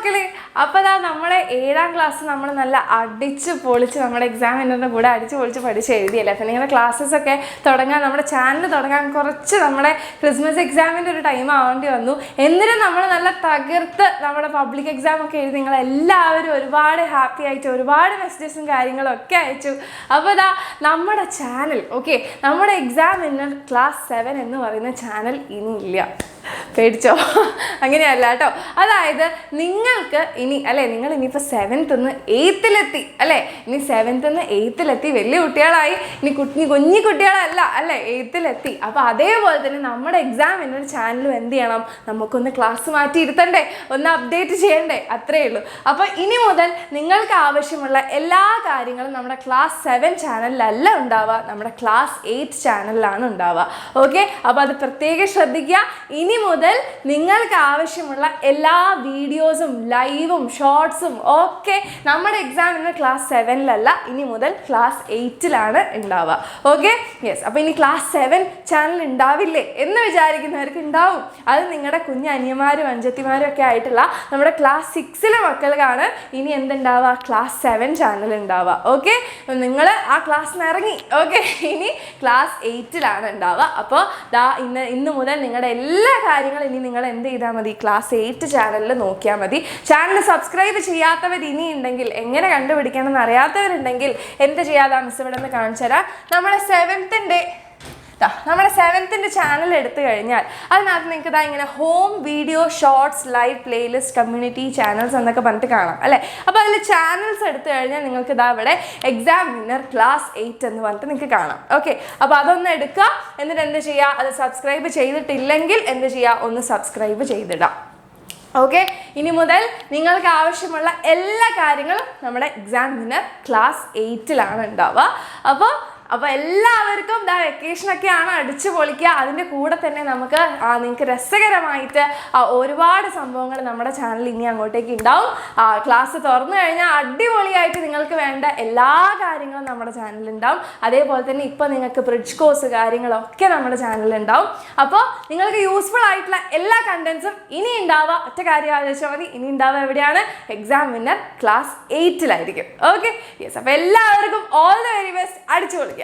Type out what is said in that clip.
മക്കളെ, അപ്പോൾ അതാ നമ്മളെ 7ാം ക്ലാസ് നമ്മൾ നല്ല അടിച്ച് പൊളിച്ച് നമ്മുടെ എക്സാമിനറിൻ്റെ കൂടെ അടിച്ച് പൊളിച്ച് പഠിച്ച് എഴുതിയല്ലേ. അപ്പം നിങ്ങളുടെ ക്ലാസ്സസൊക്കെ തുടങ്ങാൻ, നമ്മുടെ ചാനൽ തുടങ്ങാൻ കുറച്ച് നമ്മുടെ ക്രിസ്മസ് എക്സാമിൻ്റെ ഒരു ടൈം ആവേണ്ടി വന്നു. എന്നിട്ടും നമ്മൾ നല്ല തകർത്ത് നമ്മുടെ പബ്ലിക് എക്സാം ഒക്കെ എഴുതി നിങ്ങളെല്ലാവരും ഒരുപാട് ഹാപ്പി ആയിട്ട് ഒരുപാട് മെസ്സേജസും കാര്യങ്ങളും ഒക്കെ അയച്ചു. അപ്പോൾ അതാ നമ്മുടെ ചാനൽ, ഓക്കെ, നമ്മുടെ എക്സാമിനർ ക്ലാസ് 7 എന്ന് പറയുന്ന ചാനൽ ഇനിയില്ല. പേടിച്ചോ? അങ്ങനെയല്ല കേട്ടോ. അതായത് നിങ്ങൾക്ക് ഇനി അല്ലേ, നിങ്ങൾ ഇനിയിപ്പോൾ 7th നിന്ന് 8th അല്ലേ, ഇനി 7th നിന്ന് 8th വലിയ കുട്ടികളായി, ഇനി കുഞ്ഞി കുട്ടികളല്ല അല്ലേ, 8th. അപ്പോൾ അതേപോലെ തന്നെ നമ്മുടെ എക്സാമിനൊരു ചാനലും എന്ത് ചെയ്യണം, നമുക്കൊന്ന് ക്ലാസ് മാറ്റി ഇരുത്തണ്ടേ, ഒന്ന് അപ്ഡേറ്റ് ചെയ്യണ്ടേ, അത്രയേ ഉള്ളൂ. അപ്പോൾ ഇനി മുതൽ നിങ്ങൾക്ക് ആവശ്യമുള്ള എല്ലാ കാര്യങ്ങളും നമ്മുടെ ക്ലാസ് 7 ചാനലിലല്ല ഉണ്ടാവുക, നമ്മുടെ ക്ലാസ് 8 ചാനലിലാണ് ഉണ്ടാവുക. ഓക്കെ, അപ്പോൾ അത് പ്രത്യേകം ശ്രദ്ധിക്കുക. ഇനി മുതൽ നിങ്ങൾക്ക് ആവശ്യമുള്ള എല്ലാ വീഡിയോസും ലൈവും ഷോർട്സും ഒക്കെ നമ്മുടെ എക്സാമിന് ക്ലാസ് 7ലല്ല, ഇനി മുതൽ ക്ലാസ് 8ലാണ് ഉണ്ടാവുക. Okay, yes. അപ്പോൾ ഇനി ക്ലാസ് 7 ചാനൽ ഉണ്ടാവില്ലേ എന്ന് വിചാരിക്കുന്നവർക്ക് ഉണ്ടാവും. അത് നിങ്ങളുടെ കുഞ്ഞ് അനിയന്മാരും അഞ്ചത്തിമാരും ഒക്കെ ആയിട്ടുള്ള നമ്മുടെ ക്ലാസ് 6ലെ മക്കൾക്കാണ് ഇനി എന്തുണ്ടാവുക, ക്ലാസ് 7 ചാനൽ ഉണ്ടാവുക. ഓക്കെ, നിങ്ങൾ ആ ക്ലാസ്സിന് ഇറങ്ങി. ഓക്കെ, ഇനി ക്ലാസ് 8ലാണ് ഉണ്ടാവുക. അപ്പോൾ ഇന്ന് മുതൽ നിങ്ങളുടെ എല്ലാ കാര്യങ്ങളും ഇനി നിങ്ങൾ എന്ത് ചെയ്താൽ മതി, ക്ലാസ് 8 ചാനലിൽ നോക്കിയാൽ മതി. ചാനൽ സബ്സ്ക്രൈബ് ചെയ്യാത്തവർ ഇനി ഉണ്ടെങ്കിൽ, എങ്ങനെ കണ്ടുപിടിക്കണം എന്ന് അറിയാത്തവരുണ്ടെങ്കിൽ എന്ത് ചെയ്യാതെ മിസ് ഇവിടെ നിന്ന് കാണിച്ചു തരാം. നമ്മുടെ 7th ചാനൽ എടുത്തു കഴിഞ്ഞാൽ അതിനകത്ത് നിങ്ങൾക്ക് ഇതാ ഇങ്ങനെ home video shorts live playlist community channels എന്നൊക്കെ പറഞ്ഞിട്ട് കാണാം അല്ലേ. അപ്പോൾ അതിൽ ചാനൽസ് എടുത്തു കഴിഞ്ഞാൽ നിങ്ങൾക്ക് ഇതാ ഇവിടെ എക്സാമിനർ ക്ലാസ് 8 എന്ന് പറഞ്ഞിട്ട് നിങ്ങൾക്ക് കാണാം. ഓക്കെ, അപ്പോൾ അതൊന്ന് എടുക്കുക. എന്നിട്ട് എന്ത് ചെയ്യുക, അത് സബ്സ്ക്രൈബ് ചെയ്തിട്ടില്ലെങ്കിൽ എന്ത് ചെയ്യുക, ഒന്ന് സബ്സ്ക്രൈബ് ചെയ്തിടാം. ഓക്കെ, ഇനി മുതൽ നിങ്ങൾക്ക് ആവശ്യമുള്ള എല്ലാ കാര്യങ്ങളും നമ്മുടെ എക്സാമിനർ ക്ലാസ് 8ലാണ് ഉണ്ടാവുക. അപ്പോൾ എല്ലാവർക്കും വെക്കേഷനൊക്കെയാണ്, അടിച്ചു പൊളിക്കുക. അതിൻ്റെ കൂടെ തന്നെ നമുക്ക് നിങ്ങൾക്ക് രസകരമായിട്ട് ഒരുപാട് സംഭവങ്ങൾ നമ്മുടെ ചാനലിൽ ഇനി അങ്ങോട്ടേക്ക് ഉണ്ടാവും. ക്ലാസ് തുറന്നു കഴിഞ്ഞാൽ അടിപൊളിയായിട്ട് നിങ്ങൾക്ക് വേണ്ട എല്ലാ കാര്യങ്ങളും നമ്മുടെ ചാനലിൽ ഉണ്ടാവും. അതേപോലെ തന്നെ ഇപ്പോൾ നിങ്ങൾക്ക് ബ്രിഡ്ജ് കോഴ്സ് കാര്യങ്ങളൊക്കെ നമ്മുടെ ചാനലിൽ ഉണ്ടാവും. അപ്പോൾ നിങ്ങൾക്ക് യൂസ്ഫുൾ ആയിട്ടുള്ള എല്ലാ കണ്ടൻസും ഇനി ഉണ്ടാവുക. ഒറ്റ കാര്യം ആലോചിച്ചാൽ മതി, ഇനി ഉണ്ടാവുക എവിടെയാണ്, എക്സാമിനർ ക്ലാസ് 8ലായിരിക്കും. Okay, yes. അപ്പോൾ എല്ലാവർക്കും ഓൾ ദ വെരി ബെസ്റ്റ്. അടിച്ചു പൊളിക്കുക.